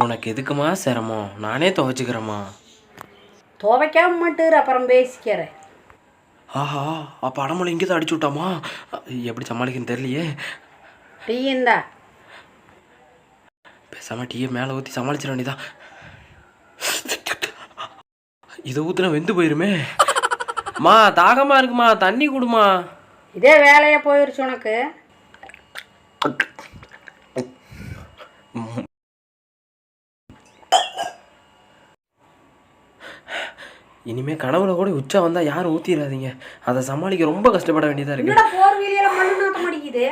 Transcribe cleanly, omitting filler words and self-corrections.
உனக்கு எதுக்குமா சிரமம்? நானே துவைச்சிக்கிறேம்மா. துவைக்காம மட்டும் அப்புறம் பேசிக்கிறேன். ஆஹா, அப்போ அடமலை இங்கே தான் அடிச்சு விட்டாமா? எப்படி சமாளிக்கன்னு தெரியலையே. டீ இந்தா. பேசாம டீயை மேலே ஊற்றி சமாளிச்சிட வேண்டியதான். இதை ஊற்றுனா வெந்து போயிருமே. மா தாகமா இருக்குமா, தண்ணி கொடுமா. இதே வேலையா போயிருச்சு உனக்கு. இனிமே கனவுல கூட உச்சா வந்தா யாரும் ஊத்திடாதீங்க. அதை சமாளிக்க ரொம்ப கஷ்டப்பட வேண்டியதா இருக்கு. போர்வீலியில மண்ணு நாத்த மாட்டேங்குது.